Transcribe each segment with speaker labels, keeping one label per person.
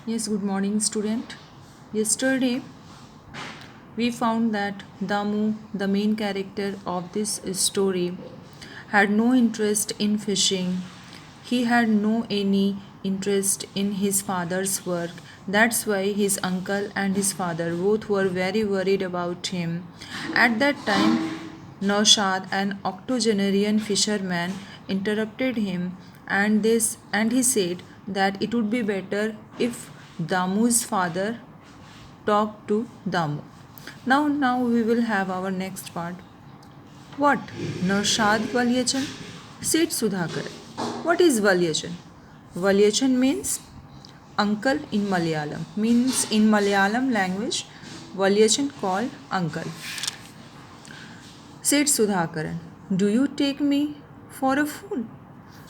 Speaker 1: Yes, good morning, student. Yesterday, we found that Damu, the main character of this story, had no interest in fishing. He had no any interest in his father's work. That's why his uncle and his father both were very worried about him. At that time, Naushad, an octogenarian fisherman, interrupted him and he said that it would be better if Damu's father talked to Damu. Now we will have our next part. What? Naushad Valyachan? Said Sudhakar. What is Valyachan? Valyachan means uncle in Malayalam. Means in Malayalam language, Valyachan called uncle. Said Sudhakaran. Do you take me for a fool?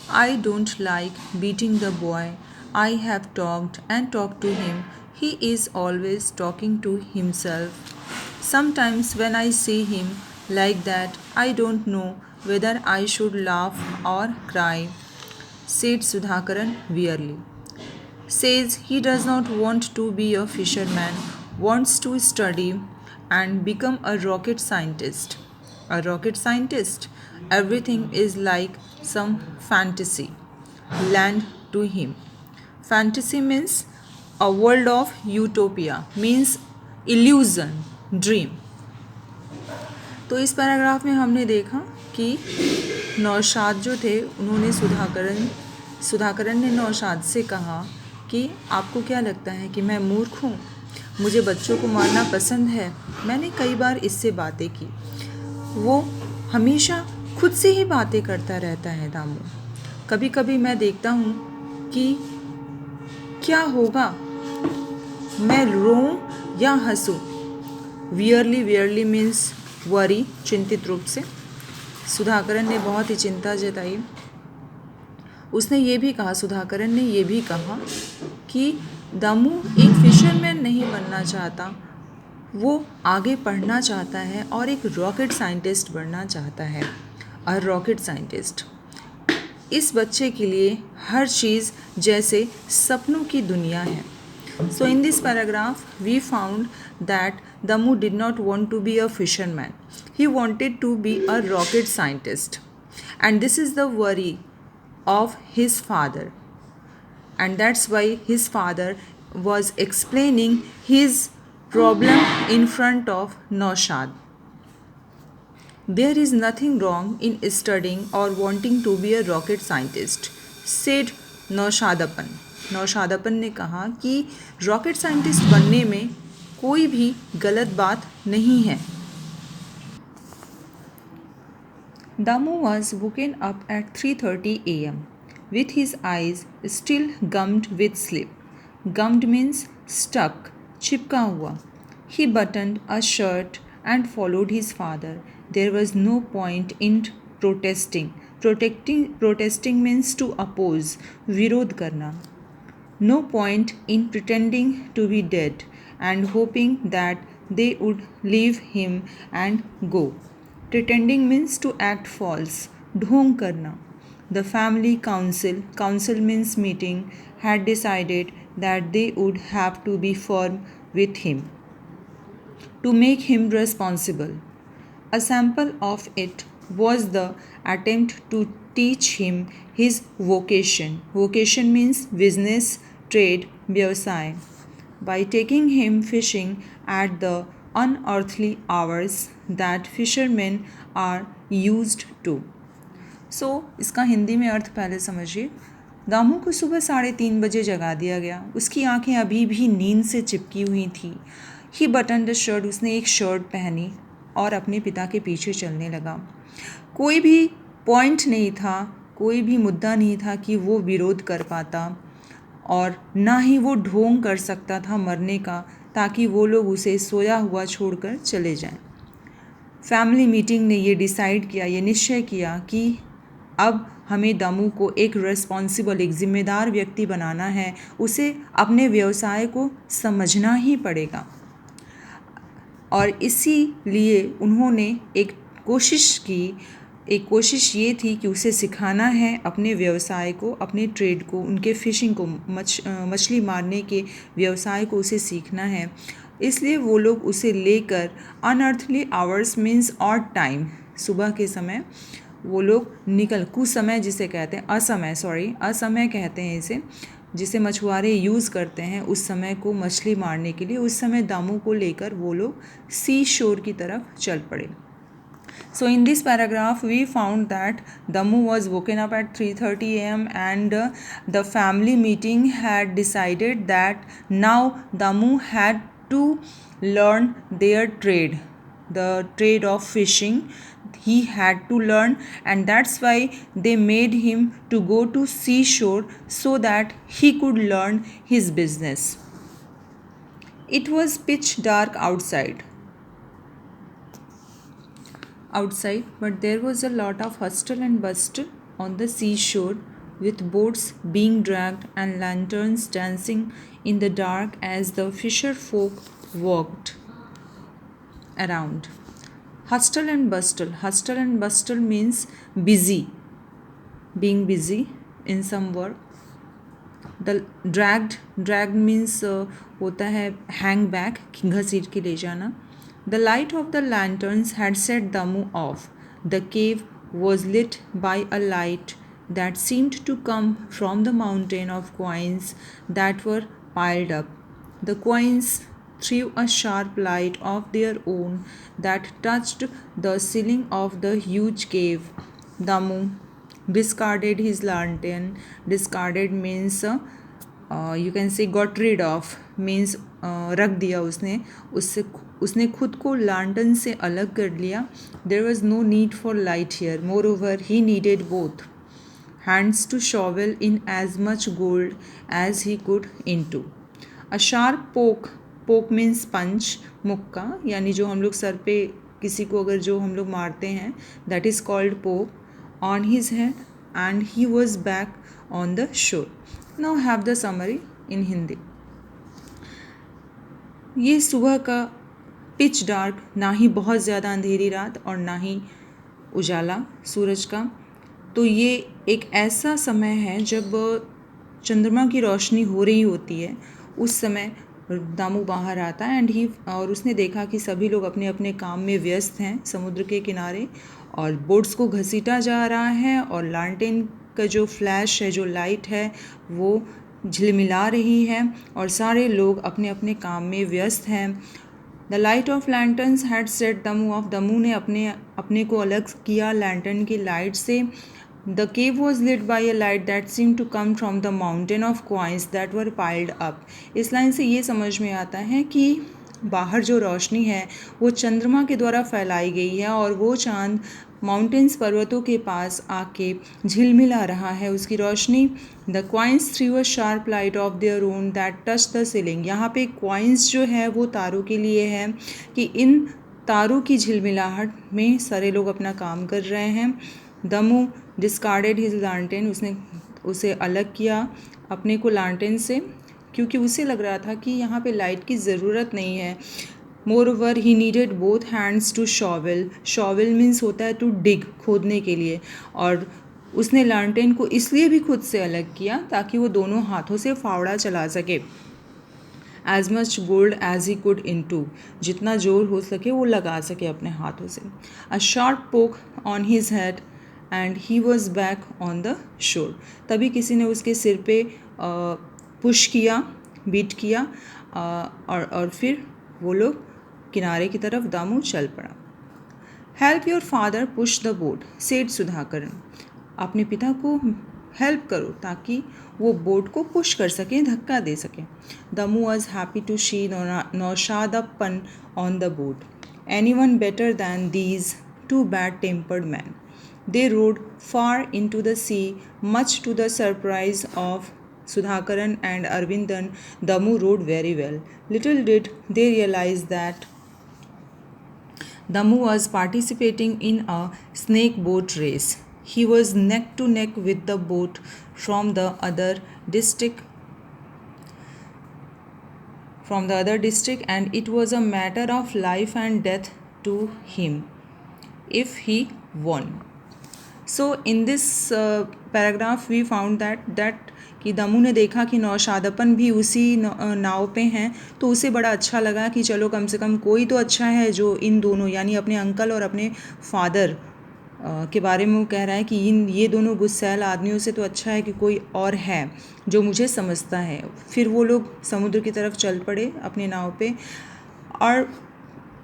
Speaker 1: I don't like beating the boy. I have talked and talked to him. He is always talking to himself. Sometimes when I see him like that, I don't know whether I should laugh or cry, said Sudhakaran wearily. Says he does not want to be a fisherman, wants to study and become a rocket scientist. A rocket scientist? Everything is like some fantasy land to him. Fantasy means a world of utopia, means illusion, dream. तो इस paragraph में हमने देखा कि नौशाद जो थे उन्होंने सुधाकरण ने नौशाद से कहा कि आपको क्या लगता है कि मैं मूर्ख हूँ, मुझे बच्चों को मारना पसंद है। मैंने कई बार इससे बातें की। वो हमेशा खुद से ही बातें करता रहता है दामू। कभी कभी मैं देखता हूँ कि क्या होगा, मैं रोऊं या हंसूं। वियरली मीन्स वरी, चिंतित रूप से। सुधाकरण ने बहुत ही चिंता जताई। उसने ये भी कहा, सुधाकरण ने ये भी कहा कि दामू एक फिशरमैन नहीं बनना चाहता, वो आगे पढ़ना चाहता है और एक रॉकेट साइंटिस्ट बनना चाहता है। और रॉकेट साइंटिस्ट इस बच्चे के लिए हर चीज़ जैसे सपनों की दुनिया है। So in this paragraph, we found that Damu did not want to be a fisherman. He wanted to be a rocket scientist. And this is the worry of his father. And that's why his father was explaining his problem in front of Naushad. There is nothing wrong in studying or wanting to be a rocket scientist, said नौशादपन। नौशादपन ने कहा कि rocket scientist बनने में कोई भी गलत बात नहीं है। Damu was woken up at 3:30 a.m. with his eyes still gummed with sleep. Gummed means stuck, चिपका हुआ। He buttoned a shirt and followed his father. There was no point in protesting. Protesting means to oppose, विरोध करना. No point in pretending to be dead and hoping that they would leave him and go. Pretending means to act false, ढोंग करना. The family council means meeting, had decided that they would have to be firm with him to make him responsible. A sample of it was the attempt to teach him his vocation. Vocation means business, trade, व्यवसाय. By taking him fishing at the unearthly hours that fishermen are used to. So, इसका हिंदी में अर्थ पहले समझिए। दामू को सुबह 3:30 बजे जगा दिया गया। उसकी आंखें अभी भी नींद से चिपकी हुई थी। ही बटन द शर्ट, उसने एक शर्ट पहनी और अपने पिता के पीछे चलने लगा। कोई भी पॉइंट नहीं था, कोई भी मुद्दा नहीं था कि वो विरोध कर पाता और ना ही वो ढोंग कर सकता था मरने का, ताकि वो लोग उसे सोया हुआ छोड़कर चले जाएं। फैमिली मीटिंग ने ये डिसाइड किया, ये निश्चय किया कि अब हमें दामू को एक रिस्पॉन्सिबल, एक जिम्मेदार व्यक्ति बनाना है। उसे अपने व्यवसाय को समझना ही पड़ेगा और इसीलिए उन्होंने एक कोशिश की एक कोशिश ये थी कि उसे सिखाना है अपने व्यवसाय को, अपने ट्रेड को, उनके फिशिंग को, मछली मारने के व्यवसाय को उसे सीखना है। इसलिए वो लोग उसे लेकर unearthly hours means odd time, सुबह के समय वो लोग निकल, कुछ समय जिसे कहते हैं असमय कहते हैं इसे, जिसे मछुआरे यूज़ करते हैं उस समय को मछली मारने के लिए। उस समय दामू को लेकर वो लोग सी शोर की तरफ चल पड़े। So in this paragraph we found that Damu was woken up at 3:30 a.m. and the family meeting had decided that now Damu had to learn their trade, the trade of fishing. He had to learn, and that's why they made him to go to seashore so that he could learn his business. It was pitch dark outside, but there was a lot of hustle and bustle on the seashore, with boats being dragged and lanterns dancing in the dark as the fisher folk walked around. Hustle and bustle means busy, being busy in some work. The dragged means होता है hang back, घसीट के ले जाना. The light of the lanterns had set Damu off. The cave was lit by a light that seemed to come from the mountain of coins that were piled up. The coins threw a sharp light of their own that touched the ceiling of the huge cave. Damu discarded his lantern. Discarded means you can say got rid of, means रख दिया उसने खुद को लांटन से अलग कर लिया. There was no need for light here. Moreover, he needed both hands to shovel in as much gold as he could into. A sharp poke means punch, मुक्का, यानी जो हम लोग सर पे किसी को अगर जो हम लोग मारते हैं, that is called poke, on his head, and he was back on the shore. Now have the summary in Hindi. ये सुबह का पिच डार्क, ना ही बहुत ज़्यादा अंधेरी रात और ना ही उजाला सूरज का, तो ये एक ऐसा समय है जब चंद्रमा की रोशनी हो रही होती है. उस समय दामू बाहर आता है और उसने देखा कि सभी लोग अपने अपने काम में व्यस्त हैं समुद्र के किनारे, और बोट्स को घसीटा जा रहा है, और लालटेन का जो फ्लैश है, जो लाइट है, वो झिलमिला रही है और सारे लोग अपने अपने काम में व्यस्त हैं. The light of lanterns had set Damu off. Damu ने अपने को अलग किया लैंटर्न की लाइट से. The cave was lit by a light that seem to come from the mountain of coins that were piled up. इस लाइन से ये समझ में आता है कि बाहर जो रोशनी है वो चंद्रमा के द्वारा फैलाई गई है, और वो चांद माउंटेन्स पर्वतों के पास आके झिलमिला रहा है उसकी रोशनी. The coins through a sharp light of their own that touch the ceiling. यहाँ पे क्वाइंस जो है वो तारों के लिए है कि इन तारों की झिलमिलाहट में सारे लोग अपना काम कर रहे हैं. दमू डिस्कार्डेड हिज लांटेन. उसने उसे अलग किया अपने को लांटेन से, क्योंकि उसे लग रहा था कि यहाँ पे लाइट की ज़रूरत नहीं है. Moreover, he needed both hands to shovel. Shovel means होता है to dig, खोदने के लिए, और उसने लांटेन को इसलिए भी खुद से अलग किया ताकि वो दोनों हाथों से फावड़ा चला सके. As much gold as he could into. जितना जोर हो सके वो लगा सके अपने हाथों से. A sharp poke on his head and he was back on the shore. तभी किसी ने उसके सिर पे पुश किया, बीट किया, और फिर वो लोग किनारे की तरफ दामू चल पड़ा. Help your father push the boat, सेठ सुधाकरन. अपने पिता को हेल्प करो ताकि वो बोट को पुश कर सकें, धक्का दे सकें. Damu was happy to see Naushadappan on the boat. Anyone better than these two bad tempered man. They rowed far into the sea, much to the surprise of Sudhakaran and Arvindan. Damu rode very well. Little did they realize that Damu was participating in a snake boat race. He was neck to neck with the boat from the other district, and it was a matter of life and death to him if he won. So in this paragraph we found that कि दमू ने देखा कि नौशादपन भी उसी नाव पे हैं, तो उसे बड़ा अच्छा लगा कि चलो कम से कम कोई तो अच्छा है जो इन दोनों यानी अपने अंकल और अपने फादर के बारे में वो कह रहा है कि ये दोनों गुस्सैल आदमियों से तो अच्छा है कि कोई और है जो मुझे समझता है। फिर वो लोग समुद्र की तरफ चल पड़े अपने नाव पे, और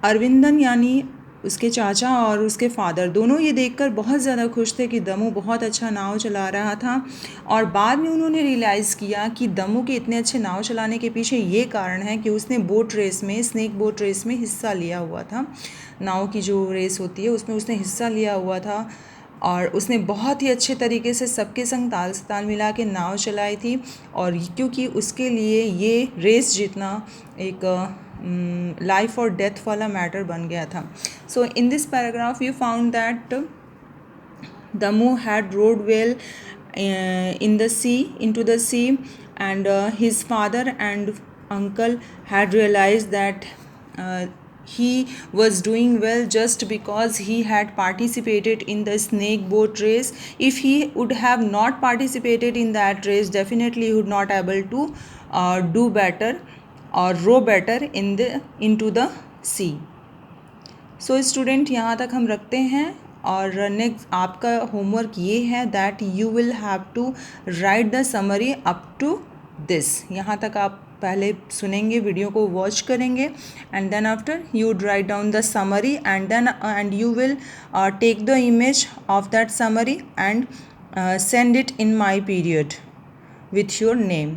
Speaker 1: अरविंदन यानी उसके चाचा और उसके फादर दोनों ये देखकर बहुत ज़्यादा खुश थे कि दमू बहुत अच्छा नाव चला रहा था। और बाद में उन्होंने रियलाइज़ किया कि दमू के इतने अच्छे नाव चलाने के पीछे ये कारण है कि उसने बोट रेस में, स्नेक बोट रेस में हिस्सा लिया हुआ था। नाव की जो रेस होती है उसमें उसने हिस्सा लिया हुआ था, और उसने बहुत ही अच्छे तरीके से सबके संग ताल से ताल मिला के नाव चलाई थी। और क्योंकि उसके लिए ये रेस जीतना एक लाइफ और डेथ वाला मैटर बन गया था। So in this paragraph you found that Damu had rowed well into the sea, and his father and uncle had realized that he was doing well just because he had participated in the snake boat race. If he would have not participated in that race, definitely he would not able to do better or row better into the sea. So student यहाँ तक हम रखते हैं, और next आपका homework ये है that you will have to write the summary up to this. यहाँ तक आप पहले सुनेंगे, वीडियो को वॉच करेंगे, and then after you would write down the summary, and you will take the image of that summary and send it in my period with your name.